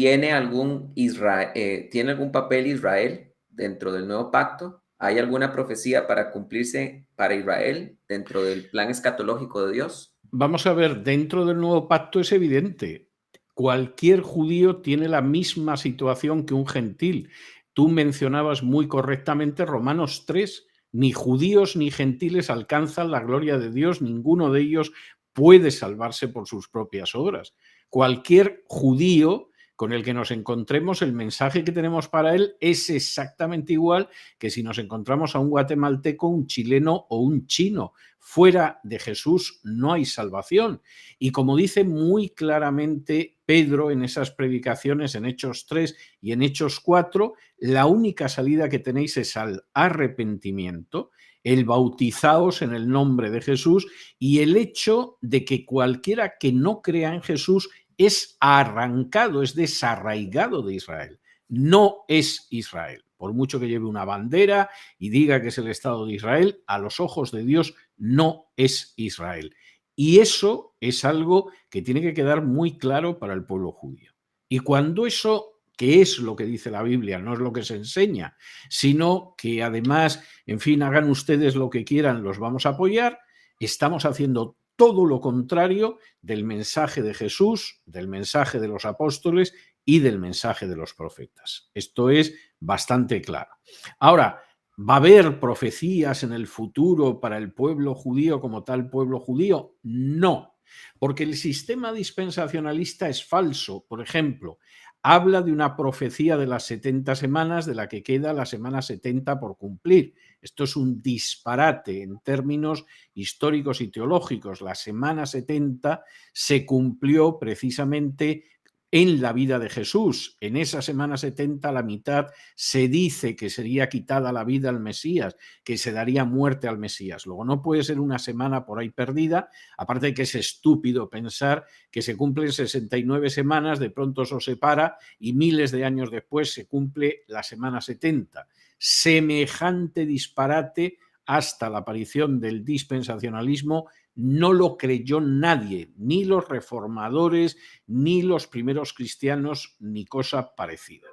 ¿tiene algún papel Israel dentro del nuevo pacto? ¿Hay alguna profecía para cumplirse para Israel dentro del plan escatológico de Dios? Vamos a ver, dentro del nuevo pacto es evidente. Cualquier judío tiene la misma situación que un gentil. Tú mencionabas muy correctamente Romanos 3. Ni judíos ni gentiles alcanzan la gloria de Dios, ninguno de ellos puede salvarse por sus propias obras. Cualquier judío con el que nos encontremos, el mensaje que tenemos para él es exactamente igual que si nos encontramos a un guatemalteco, un chileno o un chino. Fuera de Jesús no hay salvación. Y como dice muy claramente Pedro en esas predicaciones en Hechos 3 y en Hechos 4, la única salida que tenéis es al arrepentimiento, el bautizaos en el nombre de Jesús y el hecho de que cualquiera que no crea en Jesús es arrancado, es desarraigado de Israel. No es Israel. Por mucho que lleve una bandera y diga que es el Estado de Israel, a los ojos de Dios no es Israel. Y eso es algo que tiene que quedar muy claro para el pueblo judío. Y cuando eso, que es lo que dice la Biblia, no es lo que se enseña, sino que además, en fin, hagan ustedes lo que quieran, los vamos a apoyar, estamos haciendo todo lo contrario del mensaje de Jesús, del mensaje de los apóstoles y del mensaje de los profetas. Esto es bastante claro. Ahora, ¿va a haber profecías en el futuro para el pueblo judío como tal pueblo judío? No, porque el sistema dispensacionalista es falso. Por ejemplo, habla de una profecía de las 70 semanas de la que queda la semana 70 por cumplir. Esto es un disparate en términos históricos y teológicos. La semana 70 se cumplió precisamente en la vida de Jesús. En esa semana 70, la mitad, se dice que sería quitada la vida al Mesías, que se daría muerte al Mesías. Luego no puede ser una semana por ahí perdida, aparte de que es estúpido pensar que se cumplen 69 semanas, de pronto eso se para y miles de años después se cumple la semana 70. Semejante disparate hasta la aparición del dispensacionalismo no lo creyó nadie, ni los reformadores, ni los primeros cristianos, ni cosa parecida.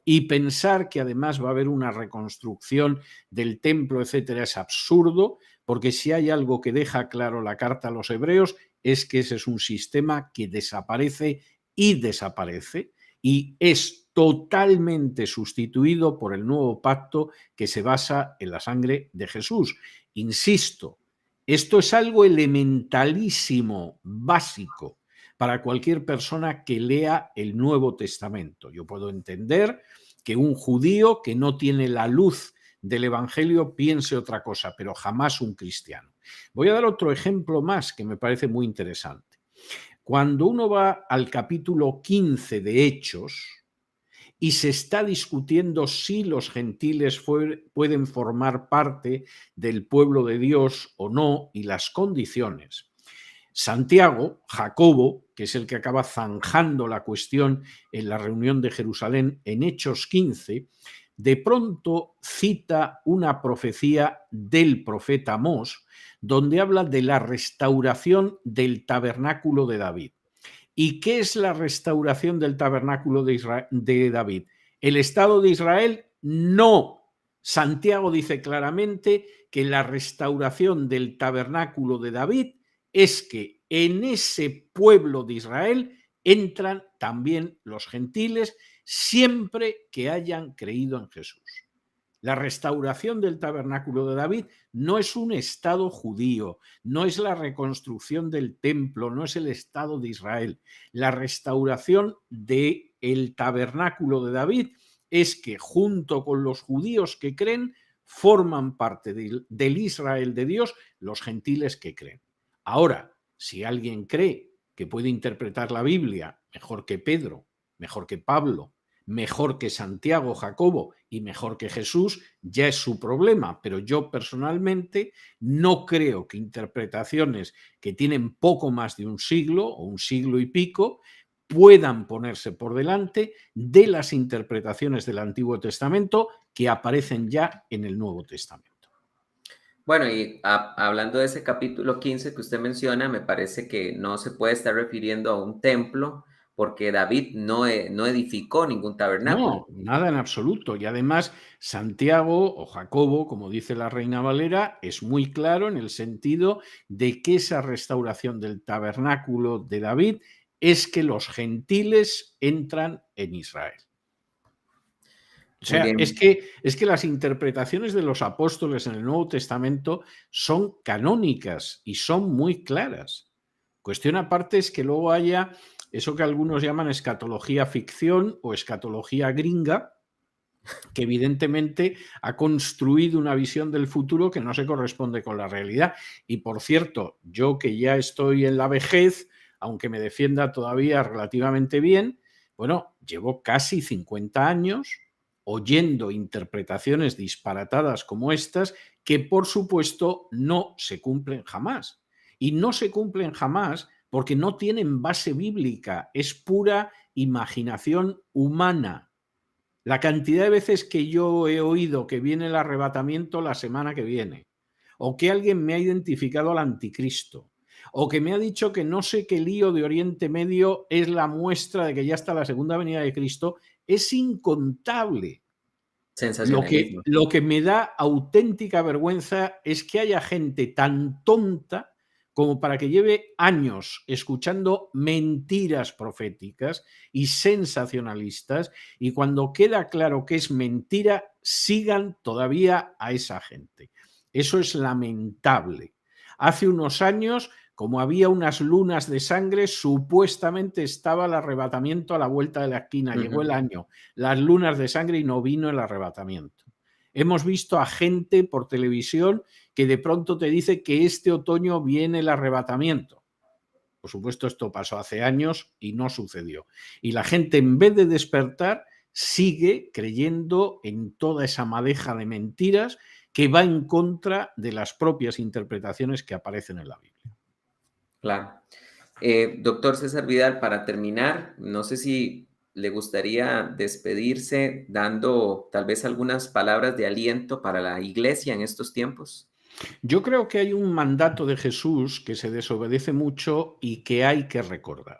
Y pensar que además va a haber una reconstrucción del templo, etcétera, es absurdo, porque si hay algo que deja claro la carta a los hebreos es que ese es un sistema que desaparece y desaparece y es totalmente sustituido por el nuevo pacto que se basa en la sangre de Jesús. Insisto, esto es algo elementalísimo, básico, para cualquier persona que lea el Nuevo Testamento. Yo puedo entender que un judío que no tiene la luz del Evangelio piense otra cosa, pero jamás un cristiano. Voy a dar otro ejemplo más que me parece muy interesante. Cuando uno va al capítulo 15 de Hechos, y se está discutiendo si los gentiles pueden formar parte del pueblo de Dios o no y las condiciones. Santiago, Jacobo, que es el que acaba zanjando la cuestión en la reunión de Jerusalén en Hechos 15, de pronto cita una profecía del profeta Amós, donde habla de la restauración del tabernáculo de David. ¿Y qué es la restauración del tabernáculo de David? ¿El Estado de Israel? No. Santiago dice claramente que la restauración del tabernáculo de David es que en ese pueblo de Israel entran también los gentiles siempre que hayan creído en Jesús. La restauración del tabernáculo de David no es un Estado judío, no es la reconstrucción del templo, no es el Estado de Israel. La restauración del tabernáculo de David es que junto con los judíos que creen, forman parte del Israel de Dios los gentiles que creen. Ahora, si alguien cree que puede interpretar la Biblia mejor que Pedro, mejor que Pablo, mejor que Santiago, Jacobo y mejor que Jesús, ya es su problema, pero yo personalmente no creo que interpretaciones que tienen poco más de un siglo o un siglo y pico puedan ponerse por delante de las interpretaciones del Antiguo Testamento que aparecen ya en el Nuevo Testamento. Bueno, y hablando de ese capítulo 15 que usted menciona, me parece que no se puede estar refiriendo a un templo, porque David no edificó ningún tabernáculo. No, nada en absoluto. Y además, Santiago o Jacobo, como dice la Reina Valera, es muy claro en el sentido de que esa restauración del tabernáculo de David es que los gentiles entran en Israel. O Muy sea, bien. es que las interpretaciones de los apóstoles en el Nuevo Testamento son canónicas y son muy claras. Cuestión aparte es que luego haya eso que algunos llaman escatología ficción o escatología gringa, que evidentemente ha construido una visión del futuro que no se corresponde con la realidad. Y por cierto, yo que ya estoy en la vejez, aunque me defienda todavía relativamente bien, bueno, llevo casi 50 años oyendo interpretaciones disparatadas como estas que por supuesto no se cumplen jamás. Y no se cumplen jamás porque no tienen base bíblica, es pura imaginación humana. La cantidad de veces que yo he oído que viene el arrebatamiento la semana que viene, o que alguien me ha identificado al anticristo, o que me ha dicho que no sé qué lío de Oriente Medio es la muestra de que ya está la segunda venida de Cristo, es incontable. Sensacionalismo. Lo que me da auténtica vergüenza es que haya gente tan tonta como para que lleve años escuchando mentiras proféticas y sensacionalistas y cuando queda claro que es mentira, sigan todavía a esa gente. Eso es lamentable. Hace unos años, como había unas lunas de sangre, supuestamente estaba el arrebatamiento a la vuelta de la esquina. Llegó el año, las lunas de sangre y no vino el arrebatamiento. Hemos visto a gente por televisión que de pronto te dice que este otoño viene el arrebatamiento. Por supuesto, esto pasó hace años y no sucedió. Y la gente, en vez de despertar, sigue creyendo en toda esa madeja de mentiras que va en contra de las propias interpretaciones que aparecen en la Biblia. Claro. Doctor César Vidal, para terminar, no sé si le gustaría despedirse dando tal vez algunas palabras de aliento para la iglesia en estos tiempos. Yo creo que hay un mandato de Jesús que se desobedece mucho y que hay que recordar,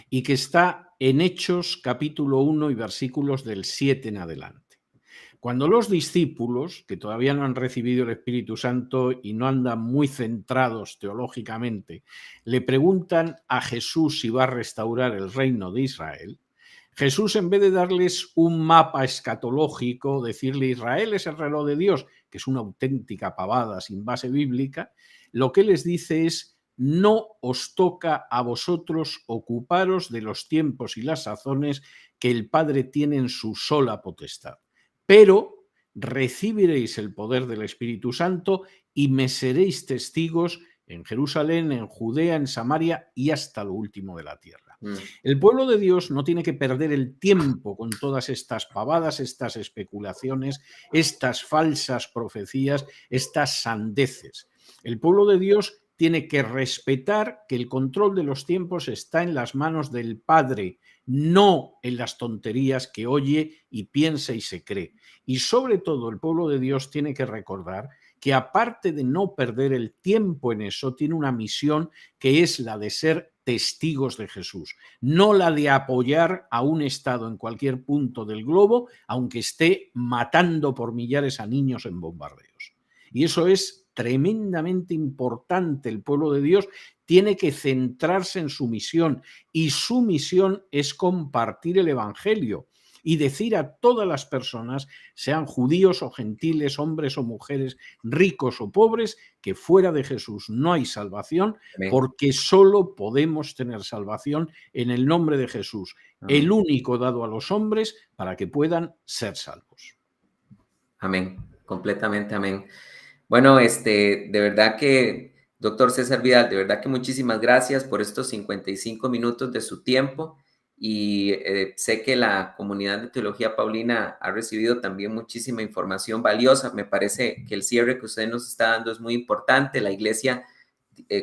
y que está en Hechos capítulo 1 y versículos del 7 en adelante. Cuando los discípulos, que todavía no han recibido el Espíritu Santo y no andan muy centrados teológicamente, le preguntan a Jesús si va a restaurar el reino de Israel, Jesús, en vez de darles un mapa escatológico, decirle Israel es el reloj de Dios, que es una auténtica pavada sin base bíblica, lo que les dice es no os toca a vosotros ocuparos de los tiempos y las sazones que el Padre tiene en su sola potestad. Pero recibiréis el poder del Espíritu Santo y me seréis testigos en Jerusalén, en Judea, en Samaria y hasta lo último de la tierra. El pueblo de Dios no tiene que perder el tiempo con todas estas pavadas, estas especulaciones, estas falsas profecías, estas sandeces. El pueblo de Dios tiene que respetar que el control de los tiempos está en las manos del Padre, no en las tonterías que oye y piensa y se cree. Y sobre todo el pueblo de Dios tiene que recordar que aparte de no perder el tiempo en eso, tiene una misión que es la de ser testigos de Jesús, no la de apoyar a un Estado en cualquier punto del globo, aunque esté matando por millares a niños en bombardeos. Y eso es tremendamente importante. El pueblo de Dios tiene que centrarse en su misión y su misión es compartir el Evangelio y decir a todas las personas, sean judíos o gentiles, hombres o mujeres, ricos o pobres, que fuera de Jesús no hay salvación, Amén. porque solo podemos tener salvación en el nombre de Jesús, Amén. el único dado a los hombres para que puedan ser salvos. Amén. Completamente amén. Bueno, de verdad que, doctor César Vidal, de verdad que muchísimas gracias por estos 55 minutos de su tiempo y sé que la comunidad de Teología Paulina ha recibido también muchísima información valiosa. Me parece que el cierre que usted nos está dando es muy importante. La iglesia,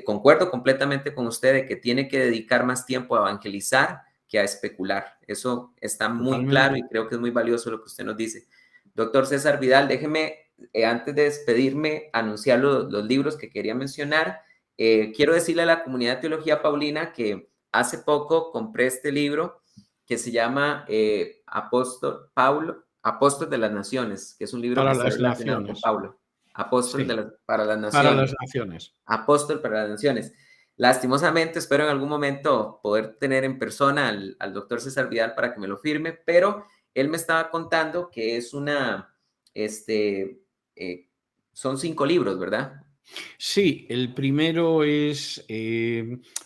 concuerdo completamente con usted de que tiene que dedicar más tiempo a evangelizar que a especular. Eso está muy claro Totalmente. y creo que es muy valioso lo que usted nos dice. Doctor César Vidal, déjeme antes de despedirme, anunciar los libros que quería mencionar. Quiero decirle a la comunidad de Teología Paulina que hace poco compré este libro que se llama Apóstol de las Naciones, que es un libro que Para está las relacionado con naciones. Pablo. Apóstol Sí, para las para Naciones. las naciones. Apóstol para las Naciones. Lastimosamente, espero en algún momento poder tener en persona al doctor César Vidal para que me lo firme, pero él me estaba contando que es son 5 libros, ¿verdad? Sí, el primero es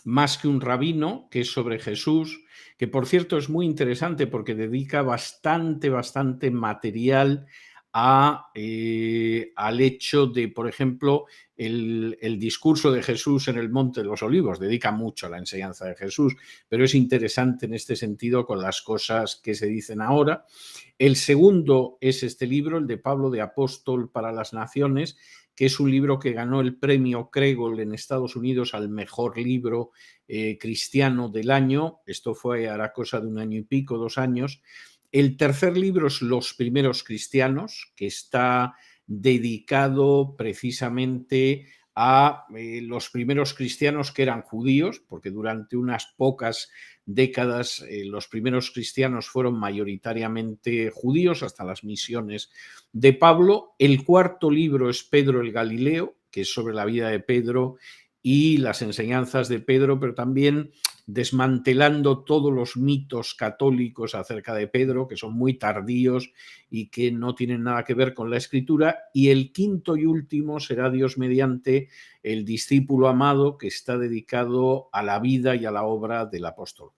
Más que un rabino, que es sobre Jesús, que por cierto es muy interesante porque dedica bastante material al hecho de, por ejemplo, el discurso de Jesús en el Monte de los Olivos. Dedica mucho a la enseñanza de Jesús, pero es interesante en este sentido con las cosas que se dicen ahora. El segundo es este libro, el de Pablo de Apóstol para las Naciones, que es un libro que ganó el premio Kregel en Estados Unidos al mejor libro cristiano del año. Esto fue hará cosa de un año y pico, 2 años. El tercer libro es Los primeros cristianos, que está dedicado precisamente a los primeros cristianos que eran judíos, porque durante unas pocas décadas los primeros cristianos fueron mayoritariamente judíos hasta las misiones de Pablo. El cuarto libro es Pedro el Galileo, que es sobre la vida de Pedro y las enseñanzas de Pedro, pero también desmantelando todos los mitos católicos acerca de Pedro, que son muy tardíos y que no tienen nada que ver con la escritura. Y el quinto y último será, Dios mediante, el discípulo amado, que está dedicado a la vida y a la obra del apóstol